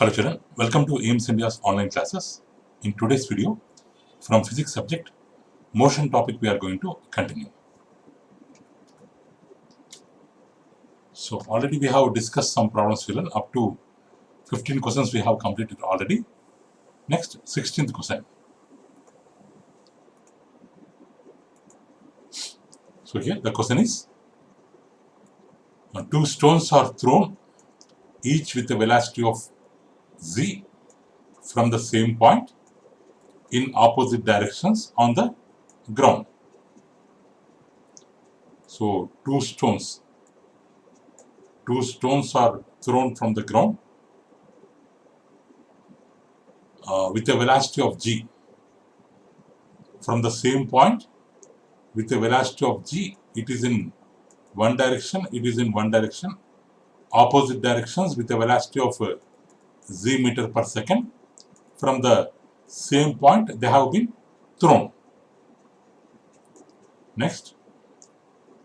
Hello children, welcome to AIMS India's online classes. In today's video, from physics subject, motion topic we are going to continue. So already we have discussed some problems children, up to 15 questions we have completed already. Next, 16th question. So here the question is, two stones are thrown each with a velocity of z from the same point in opposite directions on the ground. So two stones are thrown from the ground with a velocity of g from the same point with a velocity of g. It is in one direction, opposite directions with a velocity of z meter per second. From the same point they have been thrown. Next,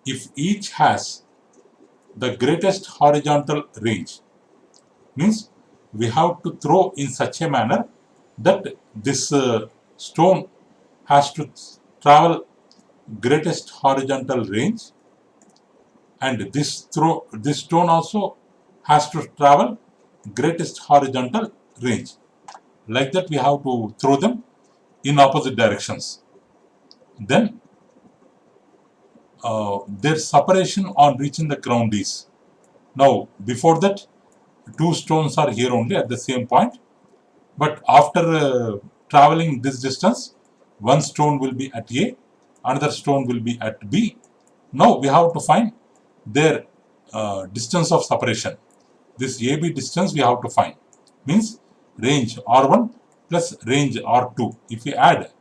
if each has the greatest horizontal range, means we have to throw in such a manner that this stone has to travel greatest horizontal range, and this stone also has to travel greatest horizontal range. Like that we have to throw them in opposite directions. Then their separation on reaching the ground is, now before that two stones are here only at the same point, but after traveling this distance, one stone will be at A, another stone will be at B. Now we have to find their distance of separation. This AB distance we have to find, means range R1 plus range R2. If we add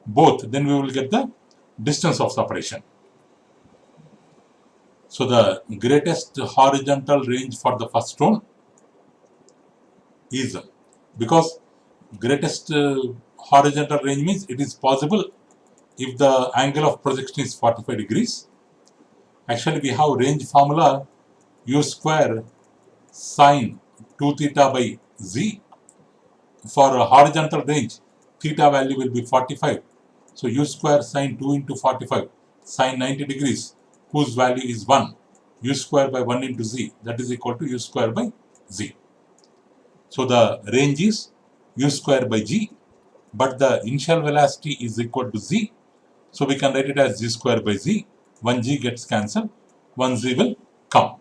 both, then we will get the distance of separation. So the greatest horizontal range for the first stone is, because greatest horizontal range means it is possible if the angle of projection is 45 degrees. Actually we have range formula u square sine 2 theta by z. For a horizontal range, theta value will be 45. So u square sine 2 into 45 sine 90 degrees, whose value is 1. U square by 1 into z, that is equal to u square by z. So the range is u square by g, but the initial velocity is equal to z. So we can write it as g square by z. 1g gets cancelled, 1z will come.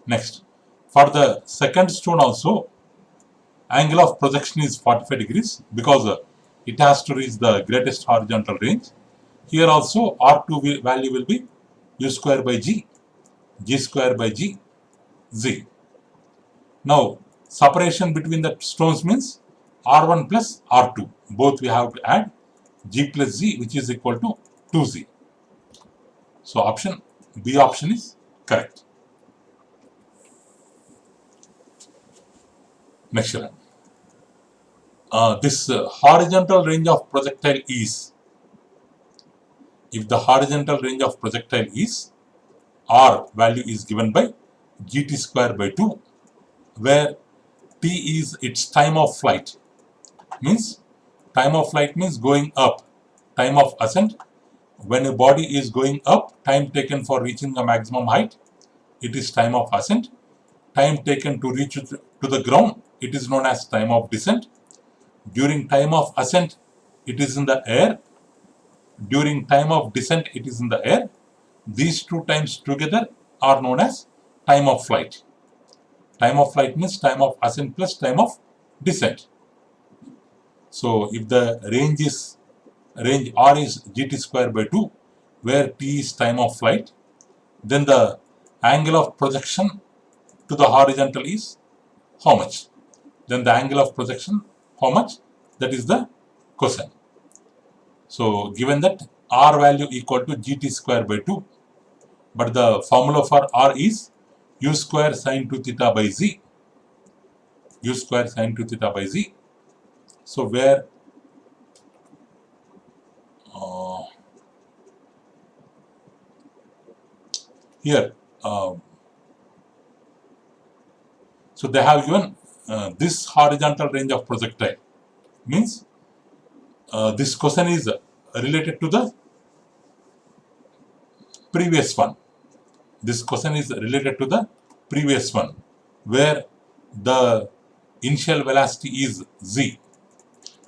Next, for the second stone also, angle of projection is 45 degrees because it has to reach the greatest horizontal range. Here also R2 value will be u square by g, g square by g, z. Now separation between the stones means R1 plus R2. Both we have to add g plus z, which is equal to 2z. So option B option is correct. Next one. This horizontal range of projectile is, if the horizontal range of projectile is, R value is given by gt square by 2, where t is its time of flight. Means time of flight means going up, time of ascent. When a body is going up, time taken for reaching the maximum height, it is time of ascent. Time taken to reach to the ground, it is known as time of descent. During time of ascent, it is in the air. During time of descent, it is in the air. These two times together are known as time of flight. Time of flight means time of ascent plus time of descent. So if the range R is gt square by 2, where t is time of flight, then the angle of projection to the horizontal is how much? Then the angle of projection, how much? That is the question. So given that R value equal to gt square by 2, but the formula for R is u square sine 2 theta by z. U square sine 2 theta by z. So where here, so they have given this horizontal range of projectile means this question is related to the previous one. This question is related to the previous one where the initial velocity is z.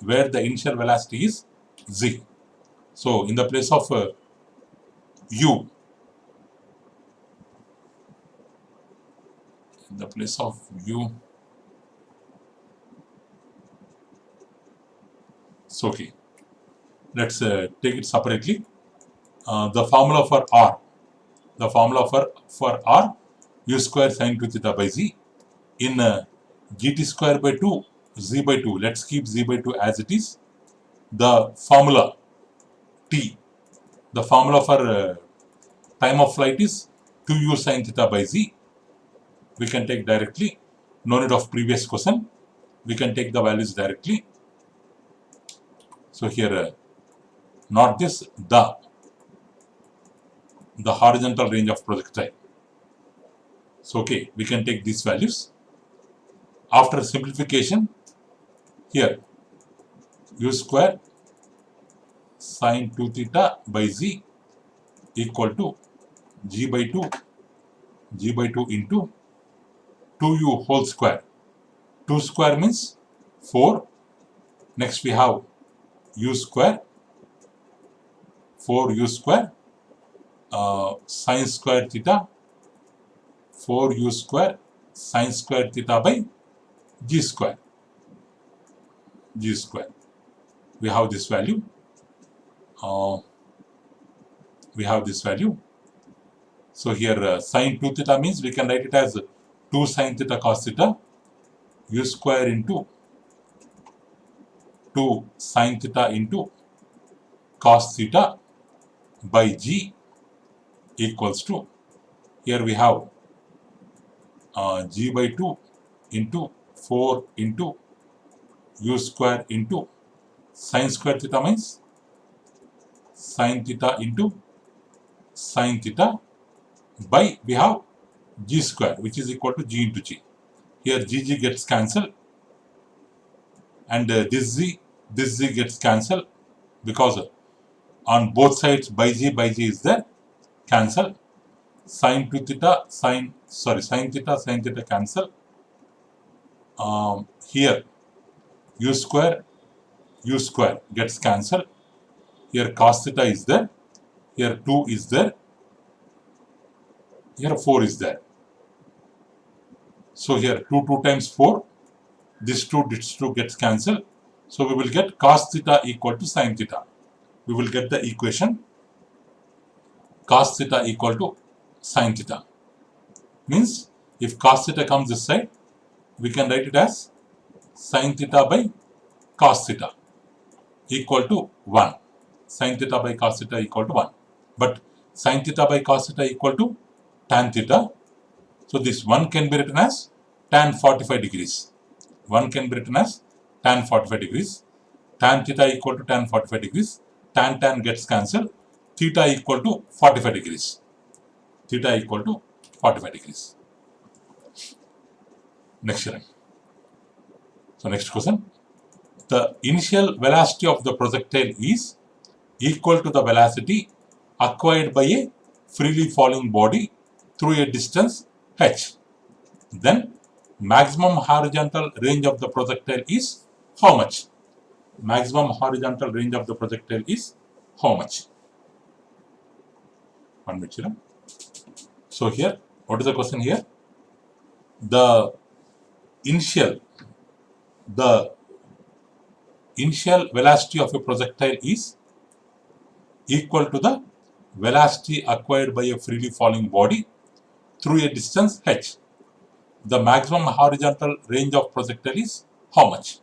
Where the initial velocity is z. So in the place of u, in the place of u, so okay, let's take it separately. The formula for r, the formula for r, u square sine 2 theta by z in gt square by 2 z by 2. Let's keep z by 2 as it is. The formula t, the formula for time of flight is 2u sine theta by z. We can take directly, no need of previous question. We can take the values directly. So here, not this, the horizontal range of projectile. So okay, we can take these values. After simplification, here u square sine 2 theta by z equal to g by 2 into 2u whole square. 2 square means 4. Next we have u square, 4u square sine square theta, 4u square sine square theta by g square. We have this value. So here sine 2 theta means we can write it as 2 sine theta cos theta, u square into 2 sine theta into cos theta by g equals to, here we have g by 2 into 4 into u square into sine square theta means sine theta into sine theta by, we have g square which is equal to g into g. Here g gets cancelled and this z gets cancelled because on both sides by g is there, cancel. Sine 2 theta, sine theta cancel. Here u square gets cancelled. Here cos theta is there. Here 2 is there. Here 4 is there. So here 2 times 4. This 2 gets cancelled. So we will get cos theta equal to sine theta. We will get the equation cos theta equal to sine theta. Means if cos theta comes this side, we can write it as sine theta by cos theta equal to 1. Sine theta by cos theta equal to 1. But sine theta by cos theta equal to tan theta. So this 1 can be written as tan 45 degrees. 1 can be written as tan 45 degrees. Tan theta equal to tan 45 degrees. Tan gets cancelled. Theta equal to 45 degrees. Theta equal to 45 degrees. Next line. So next question. The initial velocity of the projectile is equal to the velocity acquired by a freely falling body through a distance h. Then maximum horizontal range of the projectile is how much? Maximum horizontal range of the projectile is how much? 1 minute. So here, what is the question here? The initial velocity of a projectile is equal to the velocity acquired by a freely falling body through a distance h. The maximum horizontal range of projectile is how much?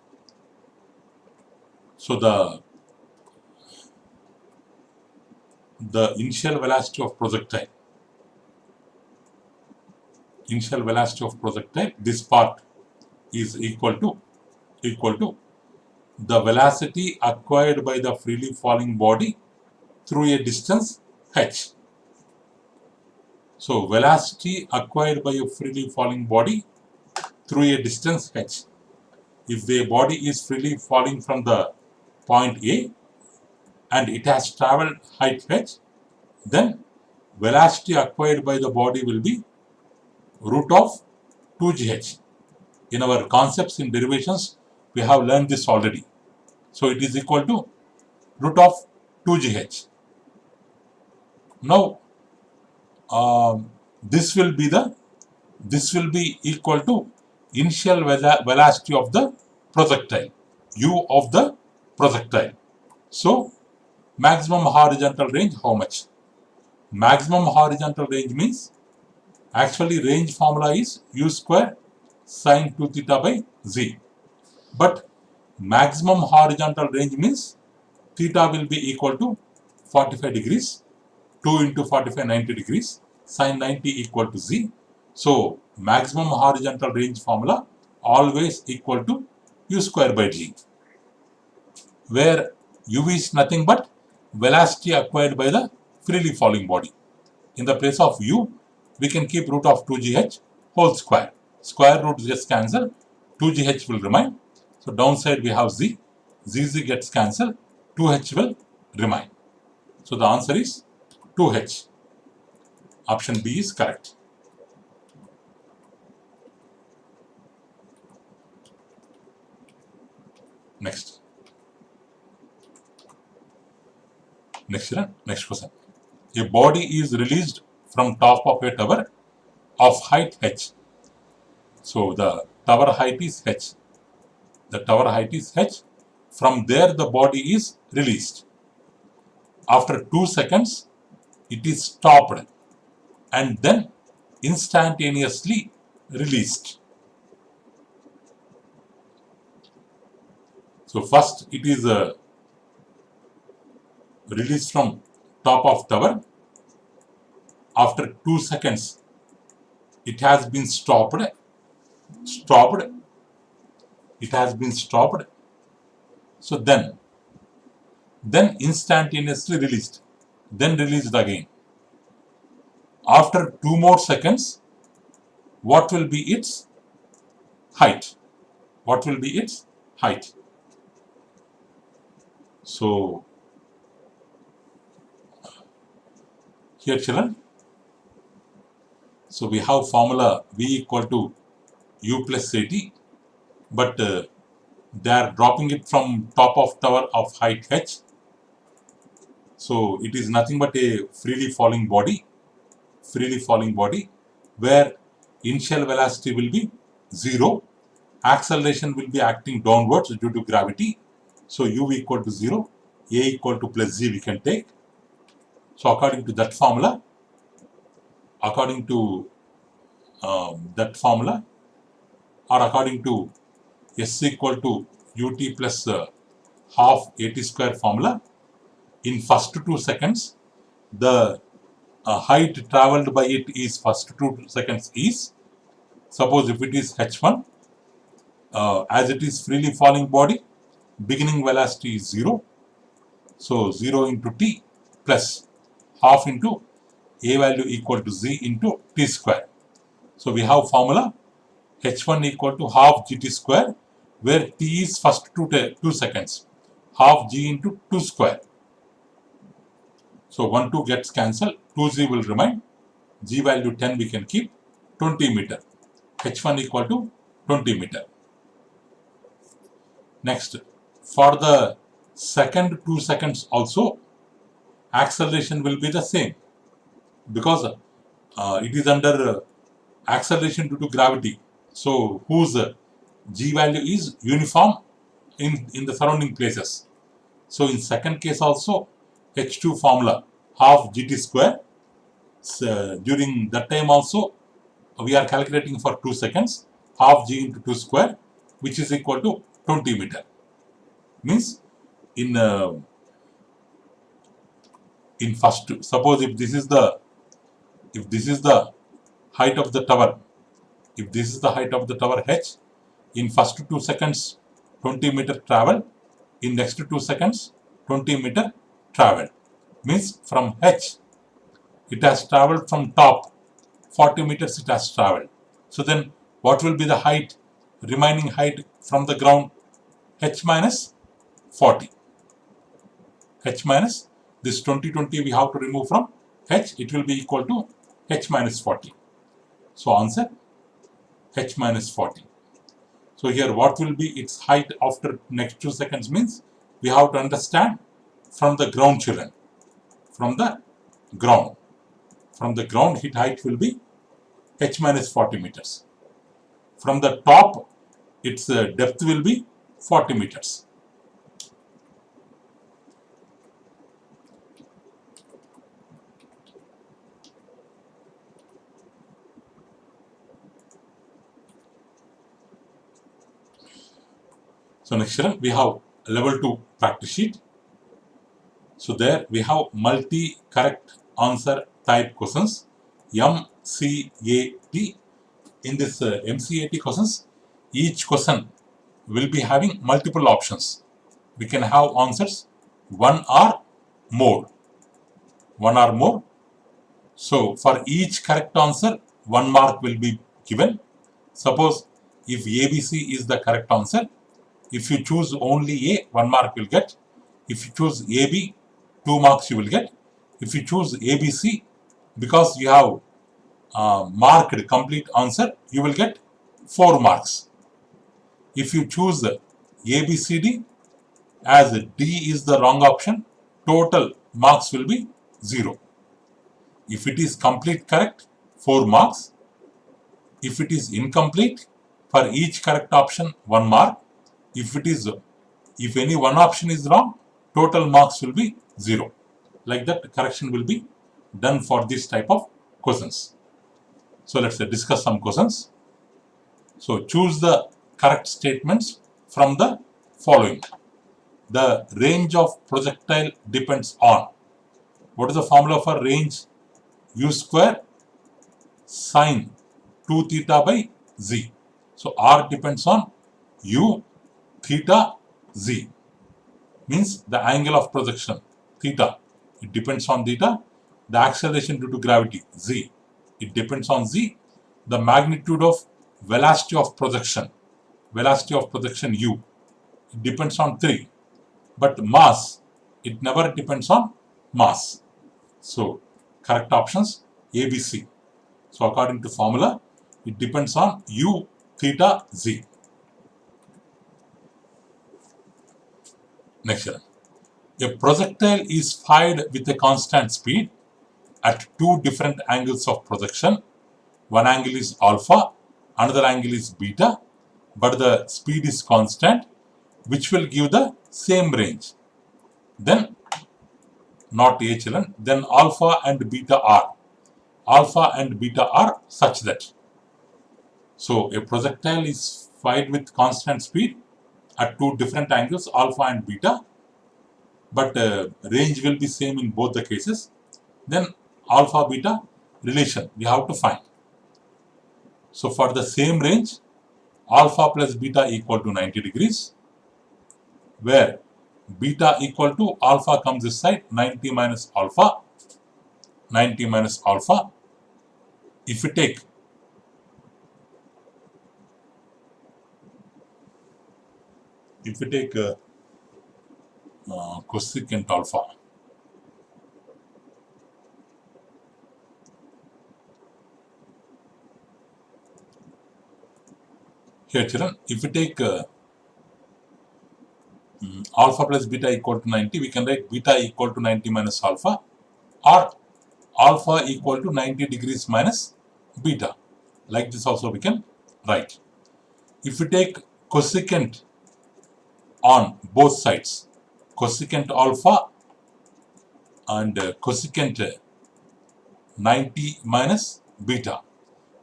So the initial velocity of projectile, this part is equal to the velocity acquired by the freely falling body through a distance h. So velocity acquired by a freely falling body through a distance h. If the body is freely falling from the point A and it has traveled height h, then velocity acquired by the body will be root of 2gh. In our concepts in derivations, we have learned this already. So it is equal to root of 2gh. Now this will be equal to initial velocity of the projectile, u of the projectile. So maximum horizontal range, how much? Maximum horizontal range means, actually range formula is u square sine 2 theta by z. But maximum horizontal range means theta will be equal to 45 degrees, 2 into 45, 90 degrees, sine 90 equal to z. So maximum horizontal range formula always equal to u square by g, where u is nothing but velocity acquired by the freely falling body. In the place of u, we can keep root of 2gh whole square. Square root just cancel, 2gh will remain. So downside we have z, z gets cancelled, 2h will remain. So the answer is 2h. Option B is correct. Next question. A body is released from top of a tower of height h. So the tower height is h. The tower height is h. From there the body is released. After 2 seconds, it is stopped and then instantaneously released. So first it is released from top of tower. After 2 seconds, it has been stopped. It has been stopped. So then instantaneously released. Then released again. After 2 more seconds, what will be its height? What will be its height? So here children, so we have formula V equal to U plus AT, but they are dropping it from top of tower of height h. So it is nothing but a freely falling body, where initial velocity will be 0, acceleration will be acting downwards due to gravity. So U equal to 0, A equal to plus Z we can take. So according to that formula, or according to S equal to ut plus half at square formula, in first 2 seconds, the height travelled by it is first 2 seconds is, suppose if it is h1, as it is freely falling body, beginning velocity is 0. So 0 into t plus half into a value equal to z into t square. So we have formula h1 equal to half gt square, where t is first 2 seconds, half g into 2 square. So 1 2 gets cancelled, 2z will remain, g value 10 we can keep, 20 meter. h1 equal to 20 meter. Next, for the second 2 seconds also, acceleration will be the same, because it is under acceleration due to gravity. So whose g value is uniform in the surrounding places. So in second case also, h2 formula half gt square. During that time also, we are calculating for 2 seconds, half g into 2 square, which is equal to 20 meter. Means in first, suppose if this is the height of the tower, h, in first 2 seconds 20 meter travel, in next 2 seconds 20 meter travel. Means from h, it has traveled from top 40 meters it has traveled. So then What will be the height, remaining height from the ground? H minus 40. H minus this 20 we have to remove from H, it will be equal to H minus 40. So answer H minus 40. So here what will be its height after next 2 seconds means we have to understand from the ground, children. From the ground. From the ground hit height will be H minus 40 meters. From the top its depth will be 40 meters. So next children, we have level 2 practice sheet. So there we have multi correct answer type questions, MCAT. In this MCAT questions, each question will be having multiple options. We can have answers one or more. One or more. So for each correct answer, 1 mark will be given. Suppose if ABC is the correct answer, if you choose only A, 1 mark will get. If you choose AB, 2 marks you will get. If you choose ABC, because you have marked complete answer, you will get 4 marks. If you choose ABCD, as D is the wrong option, total marks will be 0. If it is complete correct, 4 marks. If it is incomplete, for each correct option, 1 mark. If any one option is wrong, total marks will be 0. Like that, correction will be done for this type of questions. So let's discuss some questions. So choose the correct statements from the following. The range of projectile depends on. What is the formula for range? U square sine 2 theta by z. So R depends on U, theta, z. Means the angle of projection, theta. It depends on theta. The acceleration due to gravity, z. It depends on z. The magnitude of velocity of projection, u. It depends on 3. But mass, it never depends on mass. So correct options A, B, C. So according to formula, it depends on u, theta, z. Next one. A projectile is fired with a constant speed at 2 different angles of projection. One angle is alpha, another angle is beta, but the speed is constant, which will give the same range. Then, not A children, then alpha and beta are. Alpha and beta are such that. So a projectile is fired with constant speed at 2 different angles, alpha and beta, but range will be same in both the cases. Then alpha beta relation we have to find. So for the same range, alpha plus beta equal to 90 degrees, where beta equal to alpha comes this side, 90 minus alpha. If we take cosecant alpha, here children, if we take alpha plus beta equal to 90, we can write beta equal to 90 minus alpha, or alpha equal to 90 degrees minus beta. Like this also we can write. If we take cosecant on both sides, cosecant alpha and cosecant 90 minus beta.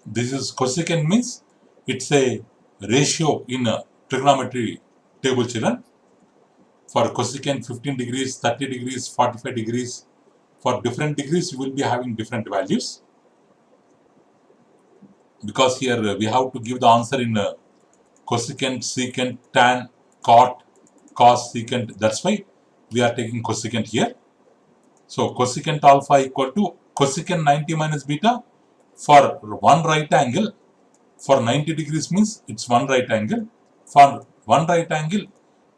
This is cosecant means it's a ratio in a trigonometry table children. For cosecant 15 degrees, 30 degrees, 45 degrees. For different degrees, you will be having different values. Because here we have to give the answer in cosecant, secant, tan, cot, cos, secant. That's why we are taking cosecant here. So cosecant alpha equal to cosecant 90 minus beta for one right angle. For 90 degrees means it's one right angle. For one right angle,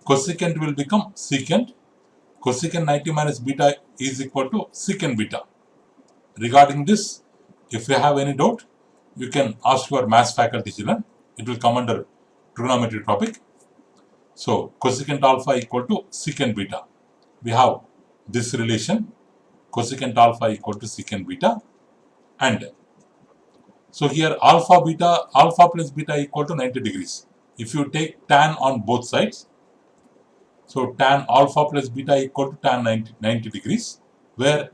cosecant will become secant. Cosecant 90 minus beta is equal to secant beta. Regarding this, if you have any doubt, you can ask your maths faculty children. It will come under trigonometry topic. So cosecant alpha equal to secant beta. We have this relation, cosecant alpha equal to secant beta, and so here alpha plus beta equal to 90 degrees. If you take tan on both sides, so tan alpha plus beta equal to tan 90 degrees, where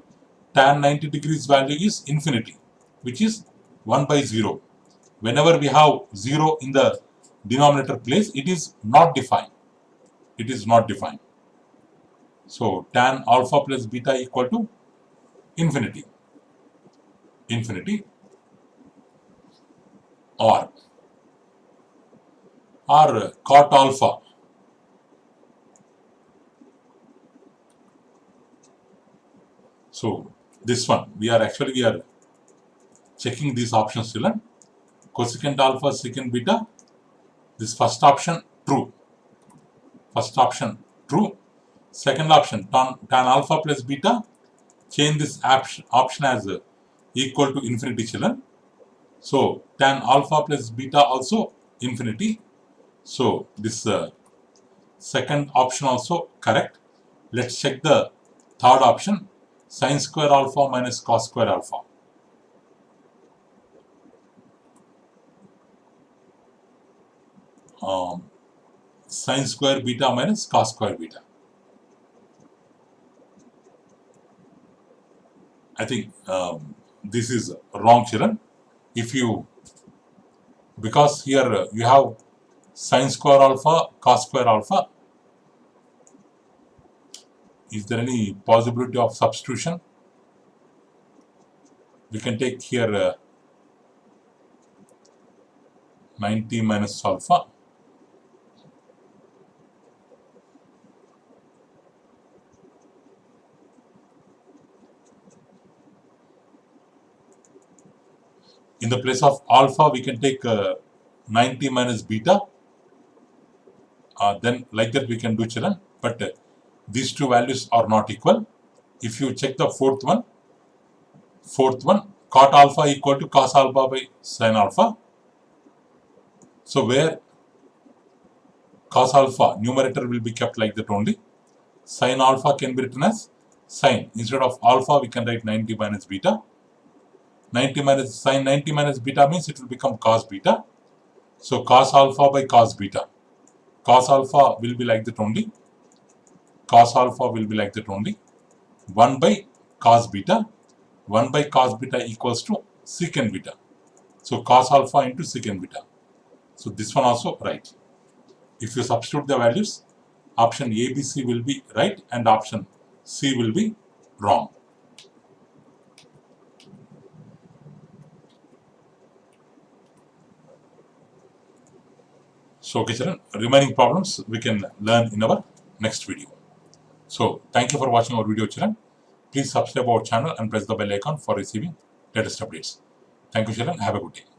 tan 90 degrees value is infinity, which is 1 by 0. Whenever we have 0 in the denominator place, it is not defined. It is not defined. So tan alpha plus beta equal to infinity. Infinity or cot alpha. So this one we are checking these options children. Cosecant alpha, secant beta. This first option true. First option true. Second option tan alpha plus beta. Change this option as equal to infinity children. So tan alpha plus beta also infinity. So this second option also correct. Let's check the third option, sin square alpha minus cos square alpha. Sin square beta minus cos square beta. I think this is wrong children. Because here you have sin square alpha, cos square alpha. Is there any possibility of substitution? We can take here 90 minus alpha. In the place of alpha, we can take 90 minus beta. Then like that we can do children. But these two values are not equal. If you check the fourth one, cot alpha equal to cos alpha by sin alpha. So where cos alpha numerator will be kept like that only. Sin alpha can be written as sin. Instead of alpha, we can write 90 minus beta. 90 minus sin 90 minus beta means it will become cos beta. So cos alpha by cos beta. Cos alpha will be like that only. Cos alpha will be like that only. 1 by cos beta. 1 by cos beta equals to secant beta. So cos alpha into secant beta. So this one also right. If you substitute the values, option A, B, C will be right and option C will be wrong. So okay children, remaining problems we can learn in our next video. So thank you for watching our video children. Please subscribe our channel and press the bell icon for receiving latest updates. Thank you children. Have a good day.